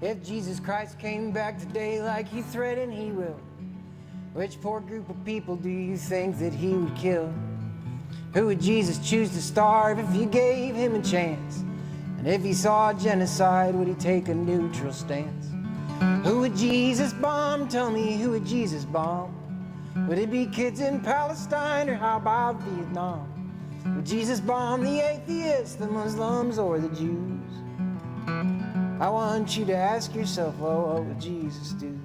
If Jesus Christ came back today like he threatened he will, which poor group of people do you think that he would kill? Who would Jesus choose to starve if you gave him a chance? And if he saw genocide, would he take a neutral stance? Who would Jesus bomb? Tell me, who would Jesus bomb? Would it be kids in Palestine, or how about Vietnam? Would Jesus bomb the atheists, the Muslims, or the Jews? I want you to ask yourself, well, what would Jesus do?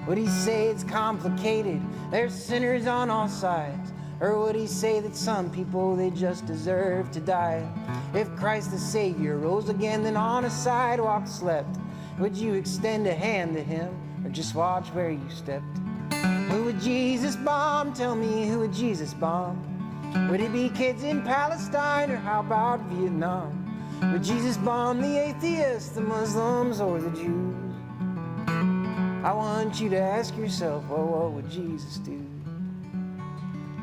Would he say it's complicated, there's sinners on all sides? Or would he say that some people, they just deserve to die? If Christ the Savior rose again, then on a sidewalk slept, would you extend a hand to him, or just watch where you stepped? Who would Jesus bomb? Tell me, who would Jesus bomb? Would it be kids in Palestine, or how about Vietnam? Would Jesus bomb the atheists, the Muslims, or the Jews? I want you to ask yourself, well, what would Jesus do?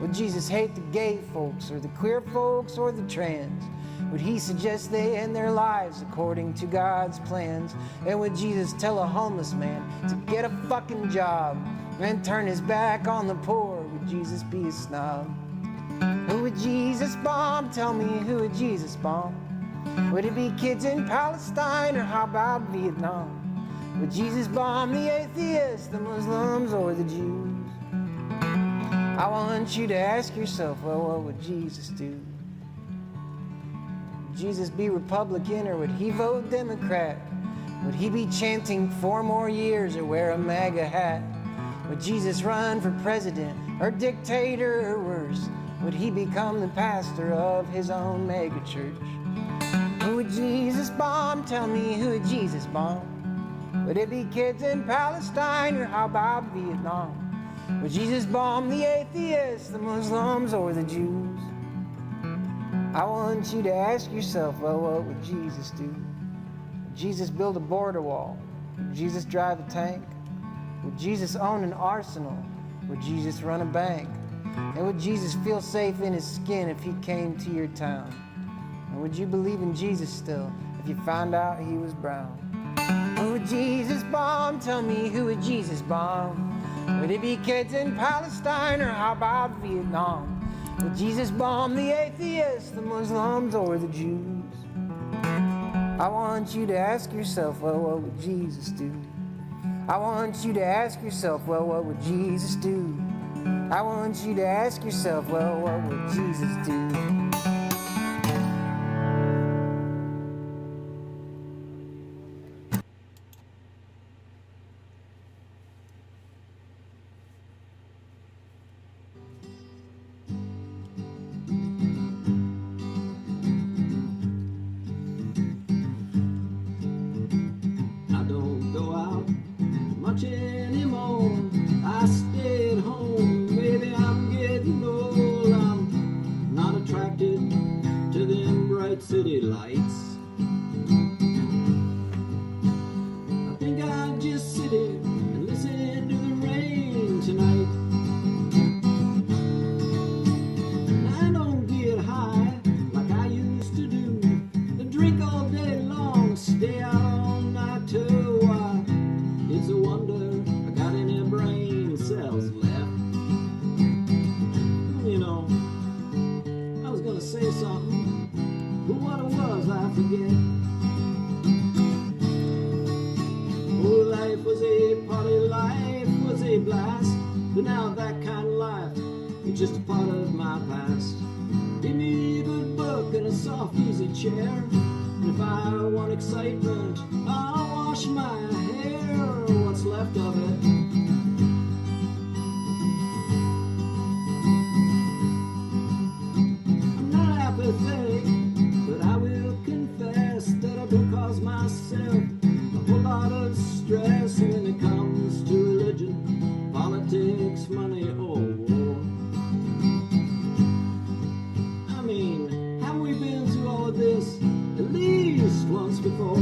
Would Jesus hate the gay folks, or the queer folks, or the trans? Would he suggest they end their lives according to God's plans? And would Jesus tell a homeless man to get a fucking job and turn his back on the poor? Would Jesus be a snob? Who would Jesus bomb? Tell me, who would Jesus bomb? Would it be kids in Palestine, or how about Vietnam? Would Jesus bomb the atheists, the Muslims, or the Jews? I want you to ask yourself, well, what would Jesus do? Would Jesus be Republican, or would he vote Democrat? Would he be chanting 4 more years, or wear a MAGA hat? Would Jesus run for president, or dictator, or worse? Would he become the pastor of his own mega church? Who would Jesus bomb? Tell me, who would Jesus bomb? Would it be kids in Palestine, or how about Vietnam? Would Jesus bomb the atheists, the Muslims, or the Jews? I want you to ask yourself, well, what would Jesus do? Would Jesus build a border wall? Would Jesus drive a tank? Would Jesus own an arsenal? Would Jesus run a bank? And would Jesus feel safe in his skin if he came to your town? And would you believe in Jesus still if you found out he was brown? Who would Jesus bomb? Tell me, who would Jesus bomb? Would it be kids in Palestine, or how about Vietnam? Would Jesus bomb the atheists, the Muslims, or the Jews? I want you to ask yourself, well, what would Jesus do? I want you to ask yourself, well, what would Jesus do? I want you to ask yourself, well, what would Jesus do? City lights. I think I'll just sit here and listen to the rain tonight. And I don't get high like I used to do. I drink all day long, stay out all night too. It's a wonder I got any brain cells left. You know, I was gonna say something, but what it was, I forget. Oh, life was a party, life was a blast. But now that kind of life is just a part of my past. Give me a good book and a soft, easy chair. And if I want excitement, I'll wash my hair, what's left of it. I'm not apathetic, but I will confess that I do cause myself a whole lot of stress when it comes to religion, politics, money, or war. I mean, have we been through all of this at least once before?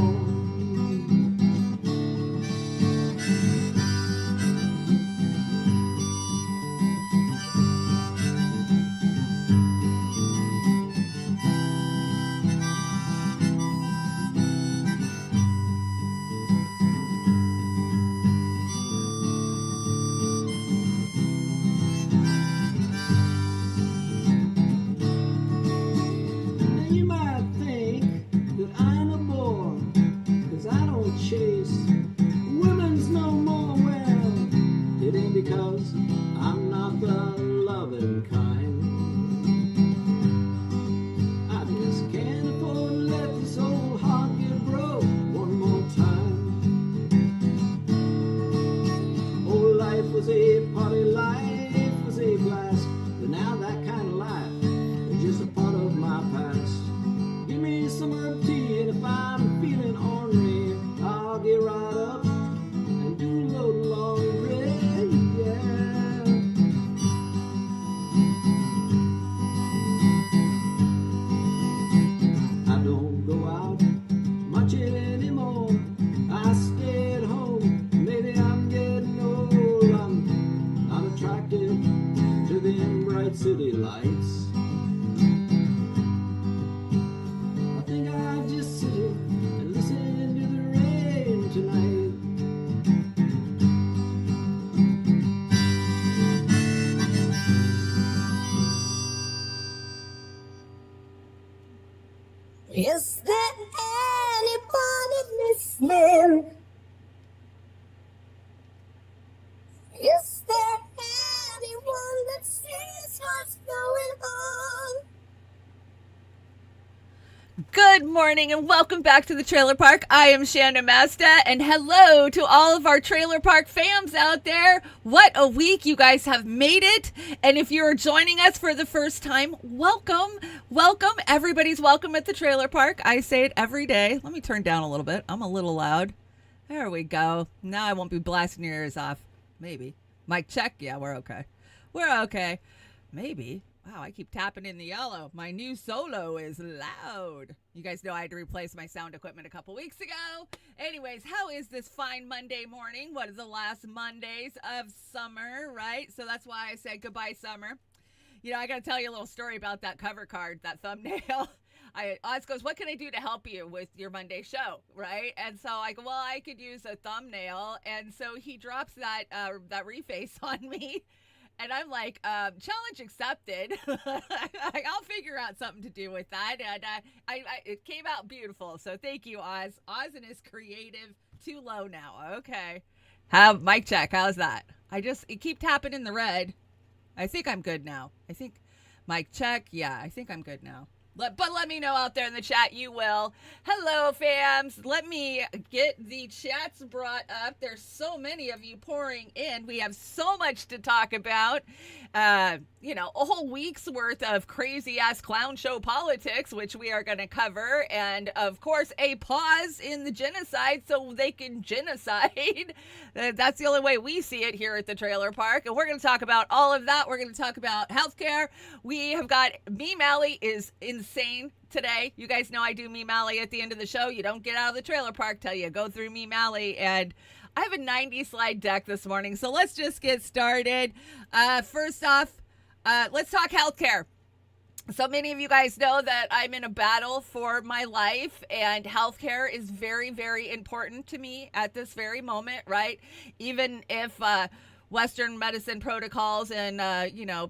lights. I think I'll just sit and listen to the rain tonight. Is there anybody listening? Is there anyone that sees what's going on? Good morning and welcome back to the Trailer Park. I am Chanda-Masta and hello to all of our Trailer Park fams out there. What a week you guys have made it. And if you're joining us for the first time, welcome. Welcome. Everybody's welcome at the Trailer Park. I say it every day. Let me turn down a little bit. I'm a little loud. There we go. Now I won't be blasting your ears off. Maybe. Mic check. Yeah, we're okay. We're okay. Maybe. Wow, I keep tapping in the yellow. My new solo is loud. You guys know I had to replace my sound equipment a couple weeks ago. Anyways, how is this fine Monday morning? What is the last Mondays of summer, right? So that's why I said goodbye, summer. You know, I got to tell you a little story about that cover card, that thumbnail. Oz goes, what can I do to help you with your Monday show, right? And so I go, well, I could use a thumbnail. And so he drops that reface on me. And I'm like, challenge accepted. I'll figure out something to do with that. And it came out beautiful. So thank you, Oz. Oz and his creative too low now. Okay. Mic check. How's that? You keep tapping in the red. I think I'm good now. I think mic check. Yeah, I think I'm good now. But let me know out there in the chat. You will. Hello, fams. Let me get the chats brought up. There's so many of you pouring in. We have so much to talk about. A whole week's worth of crazy-ass clown show politics, which we are going to cover. And, of course, a pause in the genocide so they can genocide. That's the only way we see it here at the Trailer Park. And we're going to talk about all of that. We're going to talk about healthcare. We have got Meme Alley is insane today. You guys know I do Meme Alley at the end of the show. You don't get out of the Trailer Park till you go through Meme Alley. And I have a 90 slide deck this morning, so let's just get started. First off, let's talk healthcare. So many of you guys know that I'm in a battle for my life, and healthcare is very, very important to me at this very moment, right? Even if Western medicine protocols and,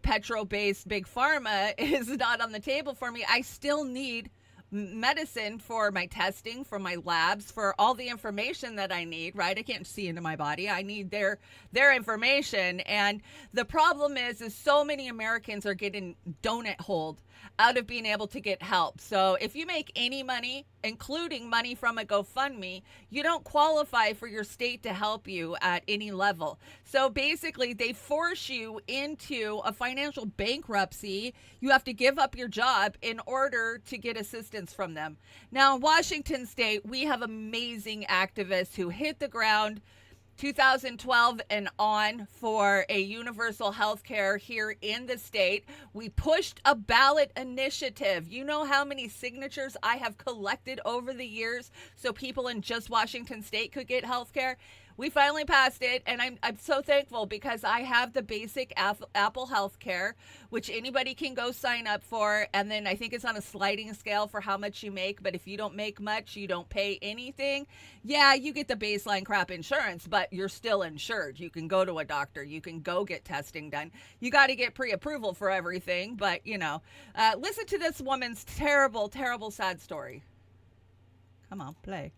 petro-based big pharma is not on the table for me, I still need medicine for my testing, for my labs, for all the information that I need, right? I can't see into my body. I need their information. And the problem is so many Americans are getting donut holed out of being able to get help. So if you make any money, including money from a GoFundMe, you don't qualify for your state to help you at any level. So basically, they force you into a financial bankruptcy. You have to give up your job in order to get assistance from them. Now, in Washington State, we have amazing activists who hit the ground 2012 and on for a universal health care here in the state. We pushed a ballot initiative. You know how many signatures I have collected over the years so people in just Washington State could get health care? We finally passed it, and I'm so thankful because I have the basic Apple Health Care, which anybody can go sign up for, and then I think it's on a sliding scale for how much you make, but if you don't make much, you don't pay anything. Yeah, you get the baseline crap insurance, but you're still insured. You can go to a doctor. You can go get testing done. You got to get pre-approval for everything, but, listen to this woman's terrible, terrible, sad story. Come on, play.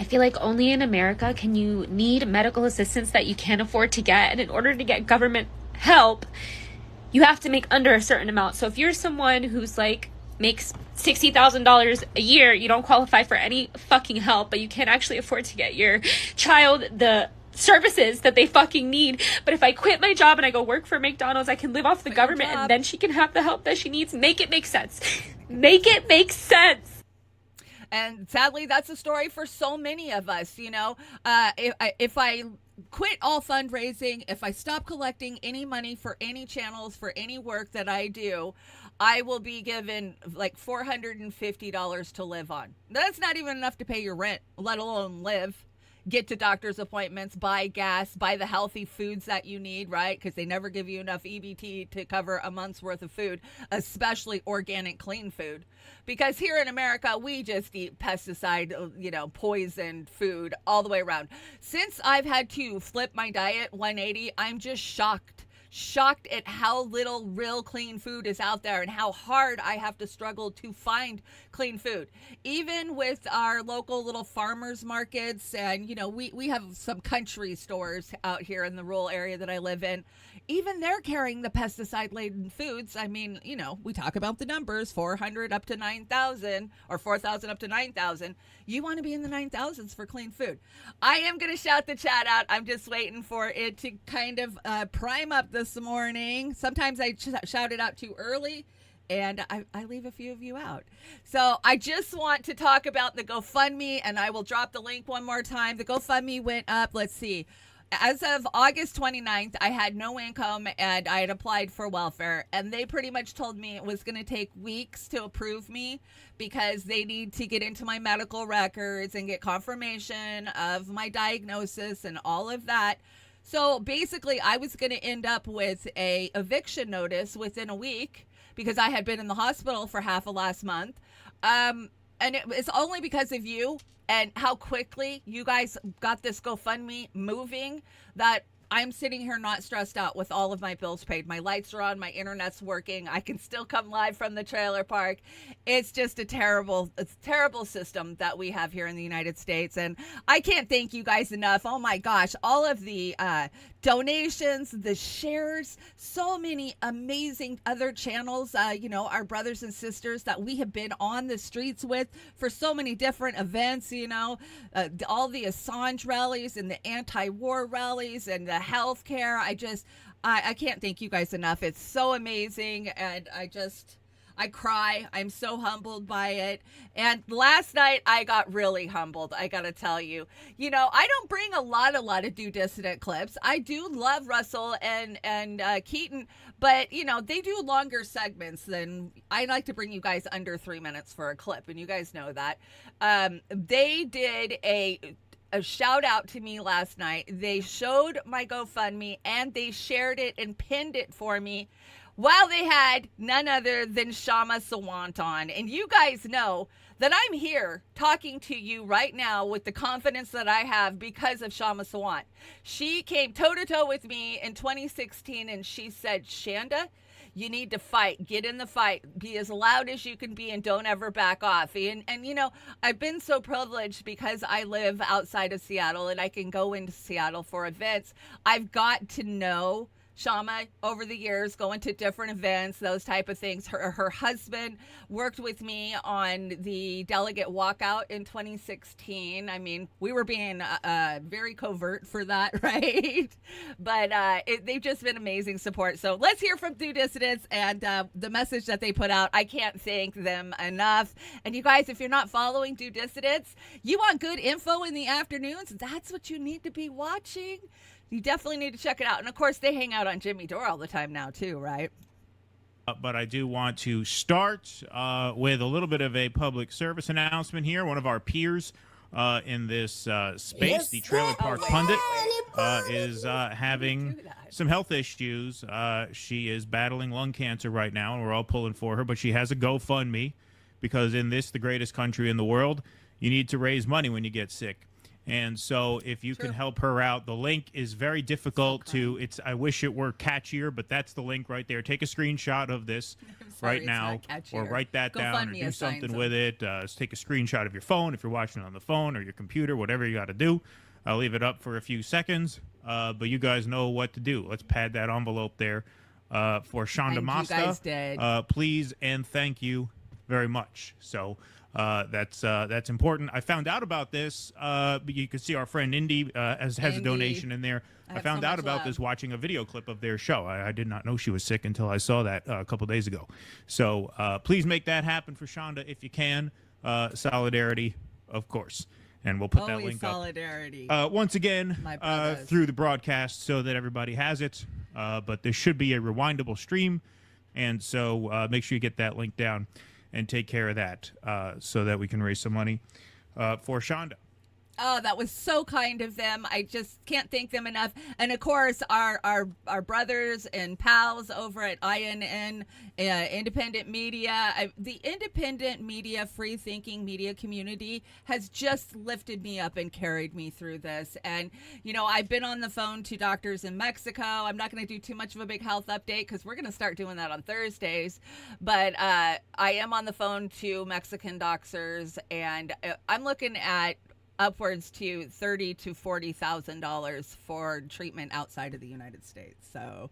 I feel like only in America can you need medical assistance that you can't afford to get. And in order to get government help, you have to make under a certain amount. So if you're someone who's makes $60,000 a year, you don't qualify for any fucking help, but you can't actually afford to get your child the services that they fucking need. But if I quit my job and I go work for McDonald's, I can live off the government and then she can have the help that she needs. Make it make sense. Make it make sense. And sadly, that's a story for so many of us. If I quit all fundraising, if I stop collecting any money for any channels, for any work that I do, I will be given like $450 to live on. That's not even enough to pay your rent, let alone live. get to doctor's appointments, buy gas, buy the healthy foods that you need, right? Because they never give you enough EBT to cover a month's worth of food, especially organic, clean food. Because here in America, we just eat pesticide, poisoned food all the way around. Since I've had to flip my diet 180, I'm just shocked at how little real clean food is out there and how hard I have to struggle to find clean food. Even with our local little farmers markets, and we have some country stores out here in the rural area that I live in. Even they're carrying the pesticide laden foods. I mean, we talk about the numbers, 400 up to 9,000 or 4,000 up to 9,000. You want to be in the 9,000s for clean food. I am going to shout the chat out. I'm just waiting for it to kind of prime up this morning. Sometimes I shout it out too early, and I leave a few of you out. So I just want to talk about the GoFundMe, and I will drop the link one more time. The GoFundMe went up, let's see. As of August 29th, I had no income, and I had applied for welfare, and they pretty much told me it was going to take weeks to approve me because they need to get into my medical records and get confirmation of my diagnosis and all of that. So basically, I was going to end up with a eviction notice within a week because I had been in the hospital for half of last month. And it's only because of you and how quickly you guys got this GoFundMe moving that I'm sitting here not stressed out with all of my bills paid. My lights are on, my internet's working. I can still come live from the trailer park. It's just a terrible system that we have here in the United States. And I can't thank you guys enough. Oh my gosh, all of the donations, the shares, so many amazing other channels, our brothers and sisters that we have been on the streets with for so many different events, all the Assange rallies and the anti-war rallies and the healthcare. I can't thank you guys enough. It's so amazing, and I cry. I'm so humbled by it. And last night I got really humbled, I gotta tell you. I don't bring a lot of Do Dissident clips. I do love Russell and Keaton, but they do longer segments than I like to bring you guys under 3 minutes for a clip, and you guys know that. They did a shout out to me last night. They showed my GoFundMe and they shared it and pinned it for me while they had none other than Chanda-Masta on. And you guys know that I'm here talking to you right now with the confidence that I have because of Chanda-Masta. She came toe-to-toe with me in 2016 and she said, Shanda, you need to fight. Get in the fight. Be as loud as you can be and don't ever back off. And I've been so privileged because I live outside of Seattle and I can go into Seattle for events. I've got to know Shama over the years, going to different events, those type of things. Her husband worked with me on the delegate walkout in 2016. I mean, we were being very covert for that, right? But they've just been amazing support. So let's hear from Do Dissidents and the message that they put out. I can't thank them enough. And you guys, if you're not following Do Dissidents, you want good info in the afternoons, that's what you need to be watching. You definitely need to check it out. And, of course, they hang out on Jimmy Dore all the time now, too, right? But I do want to start with a little bit of a public service announcement here. One of our peers in this space, the Trailer Park Pundit, is having some health issues. She is battling lung cancer right now, and we're all pulling for her. But she has a GoFundMe because in this, the greatest country in the world, you need to raise money when you get sick. And so if you can help her out, the link is very difficult to, I wish it were catchier, but that's the link right there. Take a screenshot of this right now or write that down or do something with it. Take a screenshot of your phone if you're watching it on the phone or your computer, whatever you got to do. I'll leave it up for a few seconds, but you guys know what to do. Let's pad that envelope there for Chanda-Masta. Please and thank you very much. So that's important. I found out about this. You can see our friend Indy has a donation in there. I found out about this watching a video clip of their show. I did not know she was sick until I saw that a couple days ago. So please make that happen for Shanda if you can. Solidarity, of course. And we'll put that link up once again through the broadcast so that everybody has it. But there should be a rewindable stream. And so make sure you get that link down and take care of that so that we can raise some money for Shanda. Oh, that was so kind of them. I just can't thank them enough. And of course, our brothers and pals over at INN, Independent Media. The independent media, free thinking media community has just lifted me up and carried me through this. And, you know, I've been on the phone to doctors in Mexico. I'm not going to do too much of a big health update because we're going to start doing that on Thursdays. But I am on the phone to Mexican doctors, and I'm looking at upwards to $30,000 to $40,000 for treatment outside of the United States. So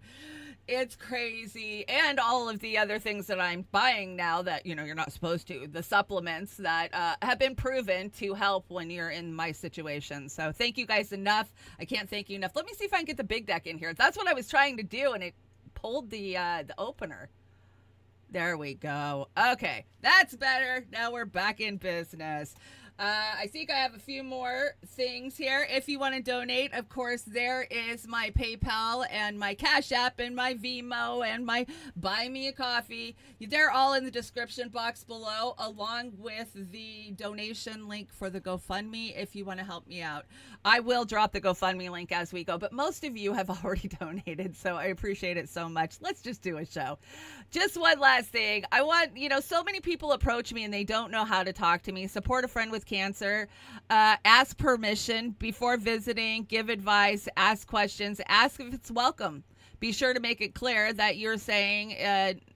it's crazy. And all of the other things that I'm buying now that, you know, you're not supposed to, the supplements that have been proven to help when you're in my situation. So thank you guys enough. I can't thank you enough. Let me see if I can get the big deck in here. That's what I was trying to do, and it pulled the opener. There we go. Okay, that's better. Now we're back in business. I think I have a few more things here. If you want to donate, of course, there is my PayPal and my Cash App and my Venmo and my Buy Me a Coffee. They're all in the description box below, along with the donation link for the GoFundMe if you want to help me out. I will drop the GoFundMe link as we go, but most of you have already donated, so I appreciate it so much. Let's just do a show. Just one last thing. I want, you know, so many people approach me and they don't know how to talk to me. Support a friend with cancer. Ask permission before visiting. Give advice. Ask questions. Ask if it's welcome. Be sure to make it clear that you're saying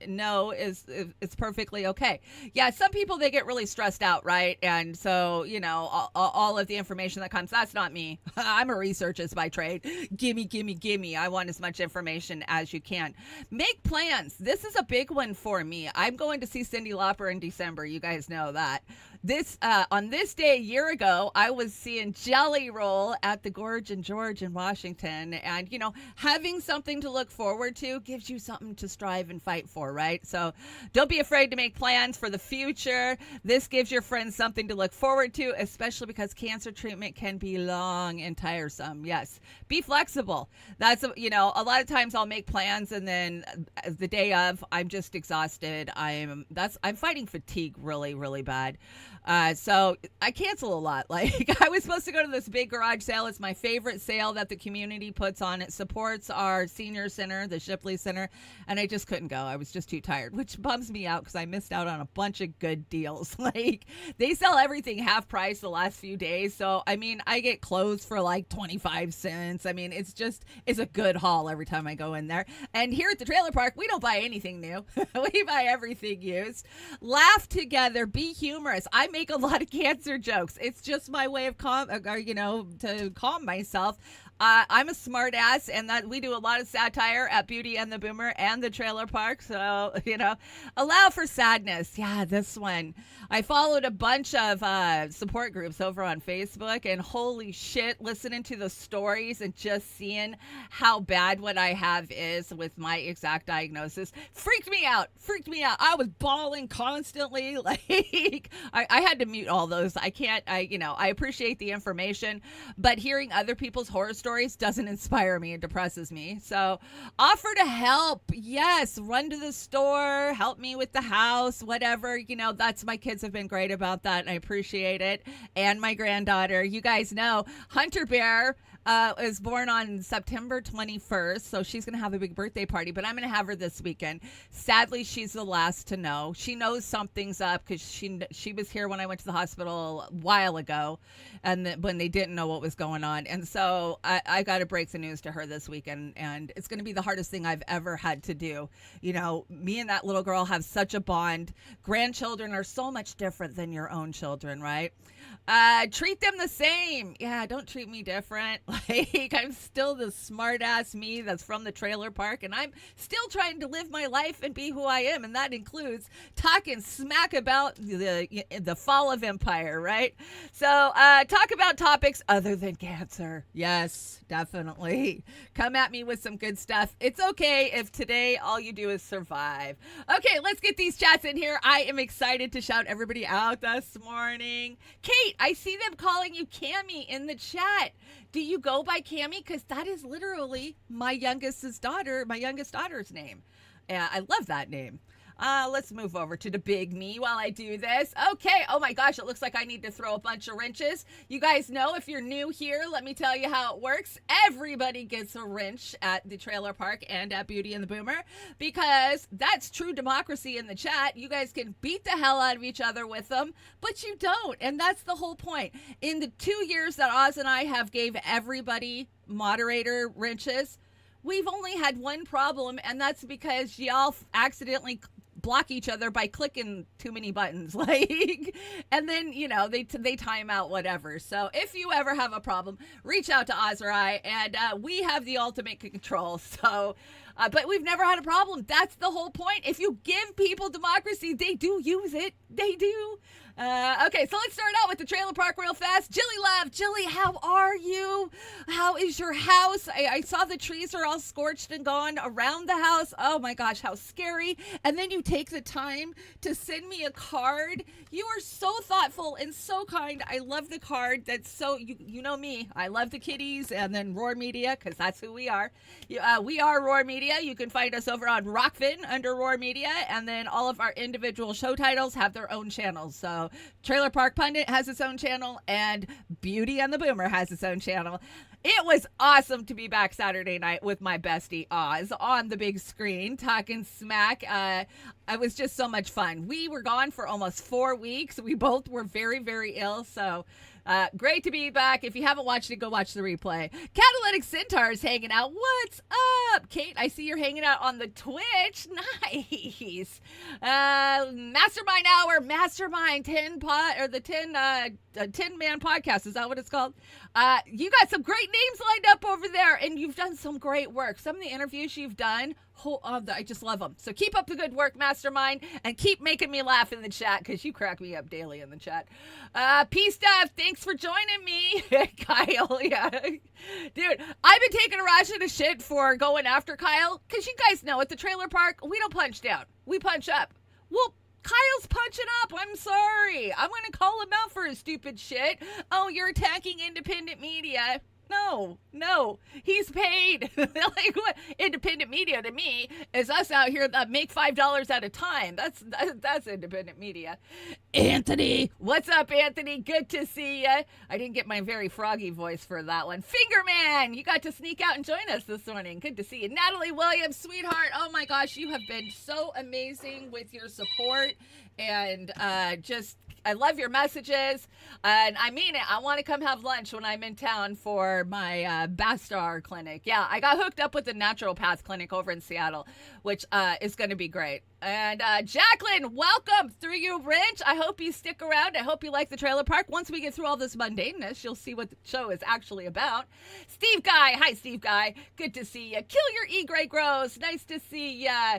no is it's perfectly okay. Yeah, some people, they get really stressed out, right? And so, you know, all of the information that comes, that's not me. I'm a researcher by trade. Gimme. I want as much information as you can. Make plans. This is a big one for me. I'm going to see Cyndi Lauper in December. You guys know that. This on this day a year ago, I was seeing Jelly Roll at the Gorge and George in Washington, and you know, having something to look forward to gives you something to strive and fight for, right? So don't be afraid to make plans for the future. This gives your friends something to look forward to, especially because cancer treatment can be long and tiresome. Yes, be flexible. That's, you know, a lot of times I'll make plans and then the day of, I'm just exhausted. I'm fighting fatigue really, really bad. So I cancel a lot. Like, I was supposed to go to this big garage sale. It's my favorite sale that the community puts on. It supports our senior center, the Shipley Center, and I just couldn't go. I was just too tired, which bums me out because I missed out on a bunch of good deals. Like, they sell everything half price the last few days. So, I mean, I get clothes for like 25 cents. I mean, it's a good haul every time I go in there. And here at the trailer park, we don't buy anything new. We buy everything used. Laugh together. Be humorous. I make a lot of cancer jokes. It's just my way of to calm myself. I'm a smart ass, and that we do a lot of satire at Beauty and the Boomer and the trailer park. So, you know, allow for sadness. Yeah, this one. I followed a bunch of support groups over on Facebook, and holy shit, listening to the stories and just seeing how bad what I have is with my exact diagnosis freaked me out. I was bawling constantly. Like, I had to mute all those. I appreciate the information, but hearing other people's horror stories doesn't inspire me. It depresses me. So offer to help. Yes. Run to the store, help me with the house, whatever. You know, that's, my kids have been great about that, and I appreciate it. And my granddaughter, you guys know, Hunter Bear is born on September 21st, so she's going to have a big birthday party, but I'm going to have her this weekend. Sadly, she's the last to know. She knows something's up because she was here when I went to the hospital a while ago, and when they didn't know what was going on. And so I got to break the news to her this weekend, and it's going to be the hardest thing I've ever had to do. You know, me and that little girl have such a bond. Grandchildren are so much different than your own children, right? Treat them the same. Yeah, don't treat me different. Like, I'm still the smart ass me that's from the trailer park, and I'm still trying to live my life and be who I am, and that includes talking smack about the fall of empire, right? So talk about topics other than cancer. Yes, definitely. Come at me with some good stuff. It's okay if today all you do is survive. Okay, let's get these chats in here. I am excited to shout everybody out this morning. Kate, I see them calling you Cammy in the chat. Do you go by Cammy? Because that is literally my youngest daughter's name. I love that name. Let's move over to the big me while I do this. Okay. Oh my gosh, it looks like I need to throw a bunch of wrenches. You guys know, if you're new here, let me tell you how it works. Everybody gets a wrench at the trailer park and at Beauty and the Boomer, because that's true democracy in the chat. You guys can beat the hell out of each other with them, but you don't. And that's the whole point. In the 2 years that Oz and I have gave everybody moderator wrenches, we've only had one problem, and that's because y'all accidentally block each other by clicking too many buttons, like, and then they time out whatever. So if you ever have a problem, reach out to Oz or I, and we have the ultimate control. So but we've never had a problem. That's the whole point. If you give people democracy, they do use it. They do. Okay, so let's start out with the trailer park real fast. Jilly Love, Jilly, how are you? How is your house? I saw the trees are all scorched and gone around the house. Oh my gosh, how scary. And then you take the time to send me a card. You are so thoughtful and so kind. I love the card. That's so, you know me. I love the kitties, and then Roar Media, because that's who we are. We are Roar Media. You can find us over on Rockfin under Roar Media, and then all of our individual show titles have their own channels. So Trailer Park Pundit has its own channel, and Beauty and the Boomer has its own channel. It was awesome to be back Saturday night with my bestie Oz on the big screen talking smack. It was just so much fun. We were gone for almost 4 weeks. We both were very, very ill, so great to be back. If you haven't watched it, go watch the replay. Catalytic Centaur's hanging out. What's up? Kate, I see you're hanging out on the Twitch. Nice. Mastermind Hour, Mastermind 10 man podcast. Is that what it's called? You got some great names lined up over there, and you've done some great work. Some of the interviews you've done, I just love them. So keep up the good work, Mastermind, and keep making me laugh in the chat, because you crack me up daily in the chat. P-Stuff, thanks for joining me. Kyle, yeah. Dude, I've been taking a ration of shit for going after Kyle, because you guys know at the trailer park, we don't punch down. We punch up. Well, Kyle's punching up. I'm sorry. I'm going to call him out for his stupid shit. Oh, you're attacking independent media. No, he's paid. Like, what? Independent media to me is us out here that make $5 at a time. That's independent media. Anthony, what's up, Anthony? Good to see ya. I didn't get my very froggy voice for that one. Fingerman, you got to sneak out and join us this morning. Good to see you. Natalie Williams, sweetheart. Oh my gosh, you have been so amazing with your support, and I love your messages, and I mean it. I want to come have lunch when I'm in town for my Bastar clinic. Yeah, I got hooked up with the naturopath clinic over in Seattle, which is going to be great. And Jacqueline, welcome through you, Wrench. I hope you stick around. I hope you like the trailer park. Once we get through all this mundaneness, you'll see what the show is actually about. Steve Guy, hi, Steve Guy. Good to see you. Kill your E-Gray Gross. Nice to see ya.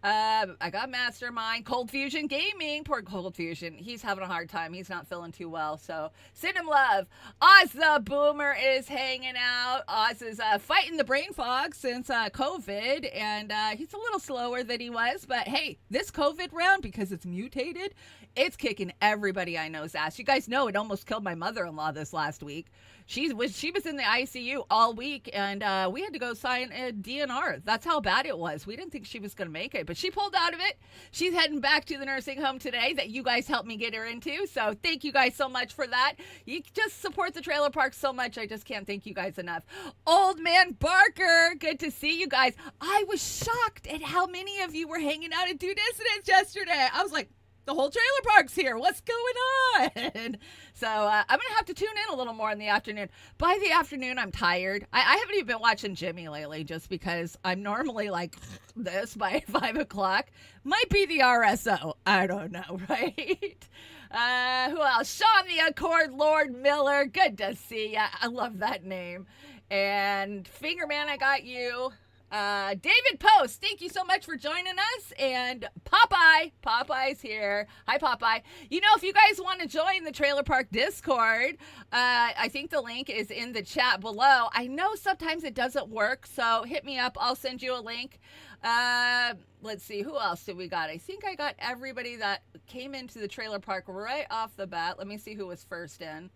I got Mastermind, Cold Fusion Gaming. Poor Cold Fusion. He's having a hard time. He's not feeling too well. So send him love. Oz the Boomer is hanging out. Oz is fighting the brain fog since COVID, and he's a little slower than he was. But hey, this COVID round, because it's mutated, it's kicking everybody I know's ass. You guys know it almost killed my mother-in-law this last week. She was in the ICU all week, and we had to go sign a DNR. That's how bad it was. We didn't think she was going to make it, but she pulled out of it. She's heading back to the nursing home today that you guys helped me get her into. So thank you guys so much for that. You just support the trailer park so much. I just can't thank you guys enough. Old Man Barker, good to see you guys. I was shocked at how many of you were hanging out at Do Dissidents yesterday. I was like, the whole trailer park's here. What's going on? So I'm going to have to tune in a little more in the afternoon. By the afternoon, I'm tired. I haven't even been watching Jimmy lately just because I'm normally like this by 5 o'clock. Might be the RSO. I don't know, right? Who else? Sean the Accord Lord Miller. Good to see ya. I love that name. And Fingerman, I got you. David Post, thank you so much for joining us. And Popeye's here. Hi, Popeye. You know, if you guys want to join the Trailer Park Discord, I think the link is in the chat below. I know sometimes it doesn't work, so hit me up. I'll send you a link. Let's see, who else did we got? I think I got everybody that came into the Trailer Park right off the bat. Let me see who was first in.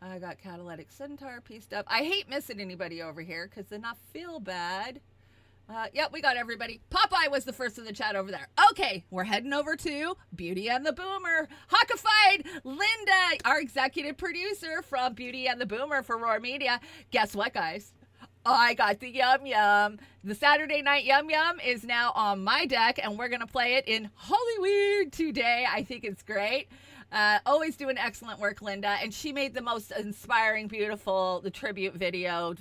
I got Catalytic Centaur pieced up. I hate missing anybody over here because then I feel bad. Yep, we got everybody. Popeye was the first in the chat over there. Okay, we're heading over to Beauty and the Boomer. Hawkified Linda, our executive producer from Beauty and the Boomer for Roar Media. Guess what, guys? I got the Yum Yum. The Saturday Night Yum Yum is now on my deck, and we're going to play it in Hollywood today. I think it's great. Always doing excellent work, Linda. And she made the most inspiring, beautiful, the tribute video,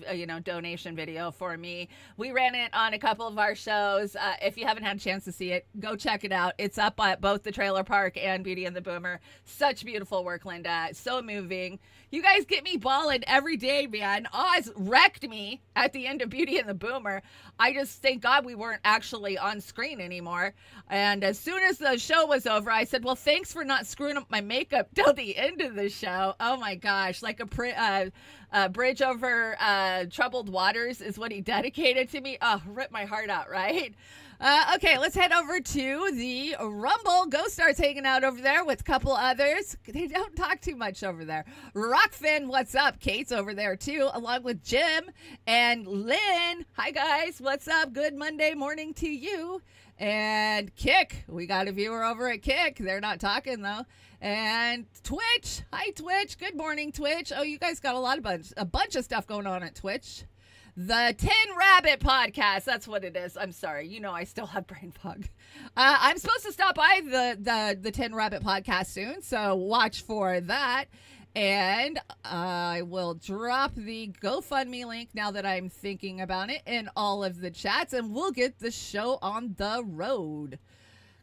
donation video for me. We ran it on a couple of our shows. If you haven't had a chance to see it, go check it out. It's up at both the Trailer Park and Beauty and the Boomer. Such beautiful work, Linda. So moving. You guys get me balling every day, man. Oz wrecked me at the end of Beauty and the Boomer. I just thank God we weren't actually on screen anymore. And as soon as the show was over, I said, well, thanks for not screwing up my makeup till the end of the show. Oh my gosh, like a bridge over troubled waters is what he dedicated to me. Oh, ripped my heart out, right? Okay, let's head over to the Rumble. Ghost Star's hanging out over there with a couple others. They don't talk too much over there. Rockfin, what's up? Kate's over there too, along with Jim and Lynn. Hi guys, what's up? Good Monday morning to you. And Kick, we got a viewer over at Kick. They're not talking though. And Twitch, hi Twitch. Good morning, Twitch. Oh, you guys got a bunch of stuff going on at Twitch. The Tin Rabbit Podcast. That's what it is. I'm sorry. I still have brain fog. I'm supposed to stop by the Tin Rabbit Podcast soon, so watch for that. And I will drop the GoFundMe link now that I'm thinking about it in all of the chats, and we'll get the show on the road.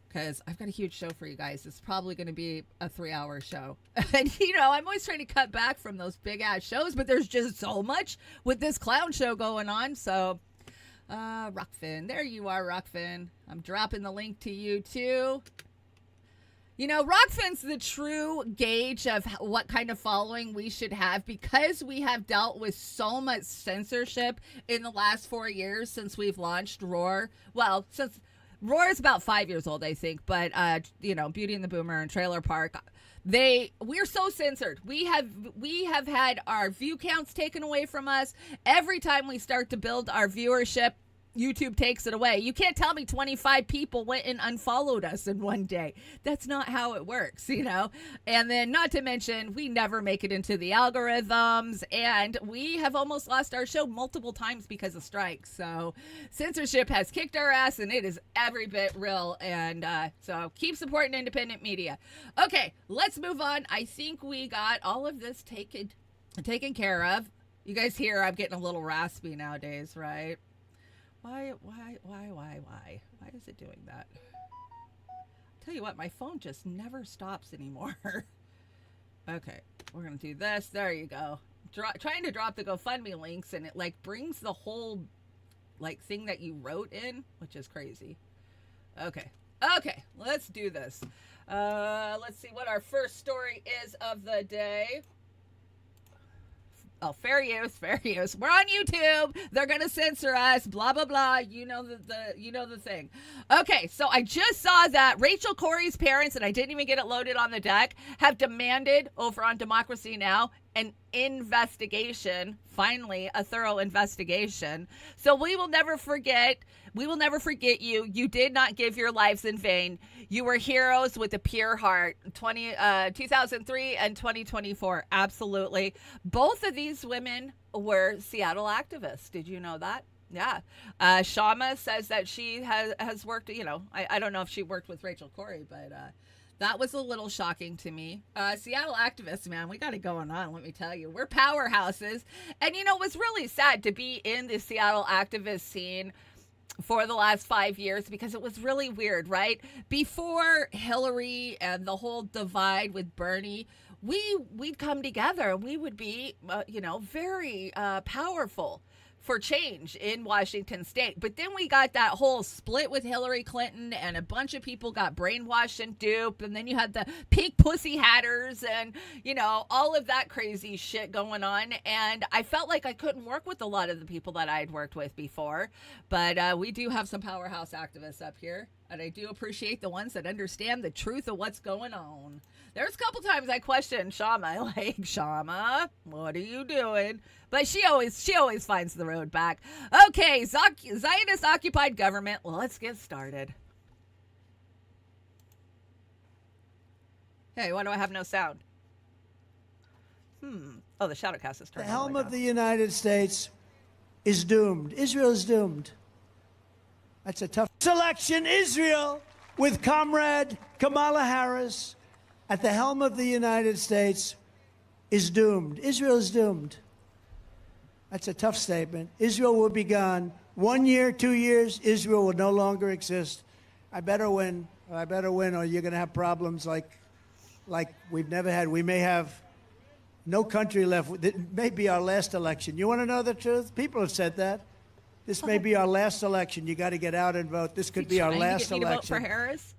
Because I've got a huge show for you guys. It's probably going to be a 3-hour show. And, I'm always trying to cut back from those big-ass shows, but there's just so much with this clown show going on. So, Rockfin. There you are, Rockfin. I'm dropping the link to you, too. Rockfin's the true gauge of what kind of following we should have because we have dealt with so much censorship in the last 4 years since we've launched Roar. Well, since Roar is about 5 years old, I think, but Beauty and the Boomer and Trailer Park, we're so censored. We have had our view counts taken away from us. Every time we start to build our viewership, YouTube takes it away. You can't tell me 25 people went and unfollowed us in one day. That's not how it works, And then not to mention, we never make it into the algorithms, and we have almost lost our show multiple times because of strikes. So censorship has kicked our ass, and it is every bit real. And so keep supporting independent media. Okay, let's move on. I think we got all of this taken care of. You guys hear I'm getting a little raspy nowadays, right? Why is it doing that? Tell you what, my phone just never stops anymore. Okay, we're gonna do this. There you go. Trying to drop the GoFundMe links, and it brings the whole thing that you wrote in, which is crazy. Okay, let's do this. Let's see what our first story is of the day. Oh, fair use. We're on YouTube. They're gonna censor us. Blah blah blah. You know the thing. Okay, so I just saw that Rachel Corrie's parents, and I didn't even get it loaded on the deck, have demanded over on Democracy Now! An investigation. Finally, a thorough investigation. So we will never forget you. You did not give your lives in vain. You were heroes with a pure heart. 2003 and 2024. Absolutely. Both of these women were Seattle activists. Did you know that? Yeah. Shama says that she has worked, I don't know if she worked with Rachel Corrie, but that was a little shocking to me. Seattle activists, man, we got it going on, let me tell you. We're powerhouses. And, it was really sad to be in the Seattle activist scene for the last 5 years because it was really weird, right? Before Hillary and the whole divide with Bernie, we'd come together and we would be, very powerful for change in Washington state. But then we got that whole split with Hillary Clinton and a bunch of people got brainwashed and duped. And then you had the pink pussy hatters and, all of that crazy shit going on. And I felt like I couldn't work with a lot of the people that I had worked with before. But we do have some powerhouse activists up here. And I do appreciate the ones that understand the truth of what's going on. There's a couple times I questioned Shama, like, Shama, what are you doing? But she always finds the road back. Okay, Zionist occupied government. Well, let's get started. Hey, why do I have no sound? Oh, the Shadowcast is turned The helm on. of the United States is doomed. Israel is doomed. That's a tough selection. Israel, with Comrade Kamala Harris at the helm of the United States, is doomed. Israel is doomed. That's a tough statement. Israel will be gone. 1 year, 2 years, Israel will no longer exist. I better win, or you're going to have problems like we've never had. We may have no country left. It may be our last election. You want to know the truth? People have said that. This may be our last election. You got to get out and vote. This could be our last to get me election. to vote for Harris?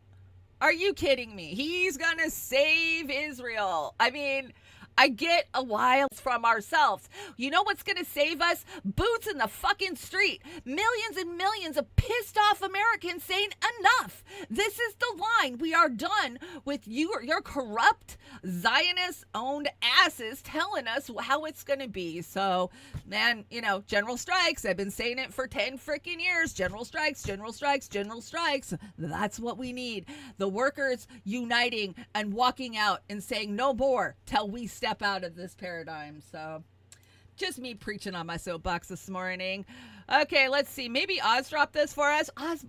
Are you kidding me? He's going to save Israel. I mean, I get a while from ourselves. You know what's going to save us? Boots in the fucking street. Millions and millions of pissed off Americans saying enough. This is the line. We are done with your corrupt Zionist-owned asses telling us how it's going to be. So, man, you know, general strikes. I've been saying it for 10 freaking years. General strikes, general strikes, general strikes. That's what we need. The workers uniting and walking out and saying no more till we step out of this paradigm. So just me preaching on my soapbox this morning. Okay, let's see. Maybe Oz dropped this for us. Oz,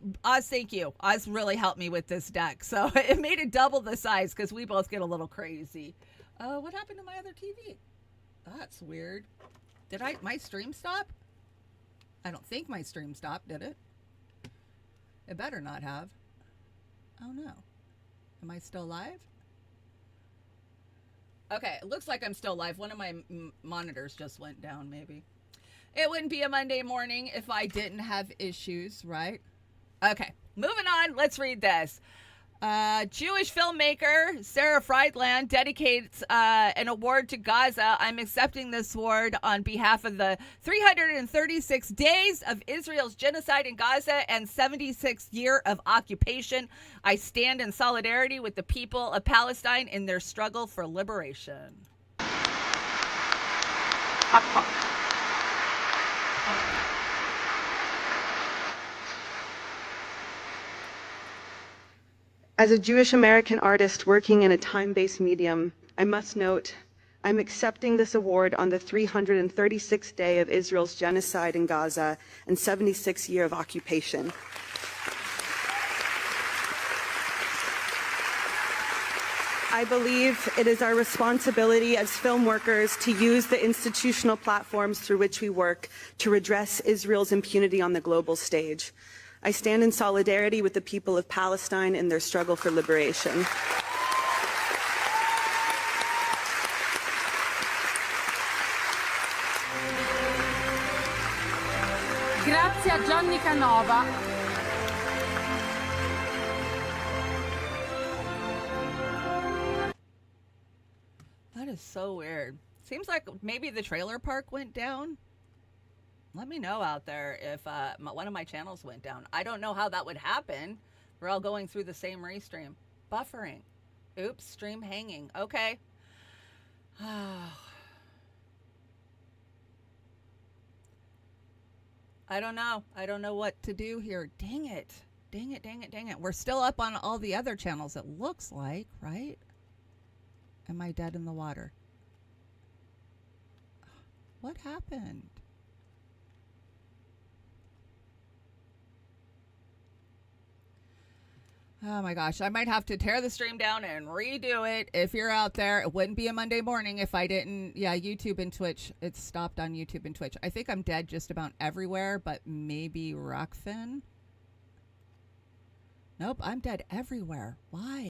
thank you. Oz really helped me with this deck. So it made it double the size because we both get a little crazy. What happened to my other TV? That's weird. Did my stream stop? I don't think my stream stopped, did it? It better not have. Oh no. Am I still live? Okay, it looks like I'm still live. One of my monitors just went down, maybe. It wouldn't be a Monday morning if I didn't have issues, right? Okay, moving on. Let's read this. Jewish filmmaker Sarah Friedland dedicates an award to Gaza. I'm accepting this award on behalf of the 336 days of Israel's genocide in Gaza and 76th year of occupation. I stand in solidarity with the people of Palestine in their struggle for liberation. As a Jewish American artist working in a time-based medium, I must note I'm accepting this award on the 336th day of Israel's genocide in Gaza and 76th year of occupation. I believe it is our responsibility as film workers to use the institutional platforms through which we work to redress Israel's impunity on the global stage. I stand in solidarity with the people of Palestine in their struggle for liberation. Grazie a Gianni Canova. That is so weird. Seems like maybe the trailer park went down. Let me know out there if one of my channels went down. I don't know how that would happen. We're all going through the same restream. Buffering. Oops, stream hanging. Okay. I don't know. I don't know what to do here. Dang it. Dang it, dang it, dang it. We're still up on all the other channels, it looks like, right? Am I dead in the water? What happened? Oh my gosh, I might have to tear the stream down and redo it. If you're out there, it wouldn't be a Monday morning if I didn't. Yeah, YouTube and Twitch. It's stopped on YouTube and Twitch. I think I'm dead just about everywhere, but maybe Rockfin. Nope, I'm dead everywhere. Why?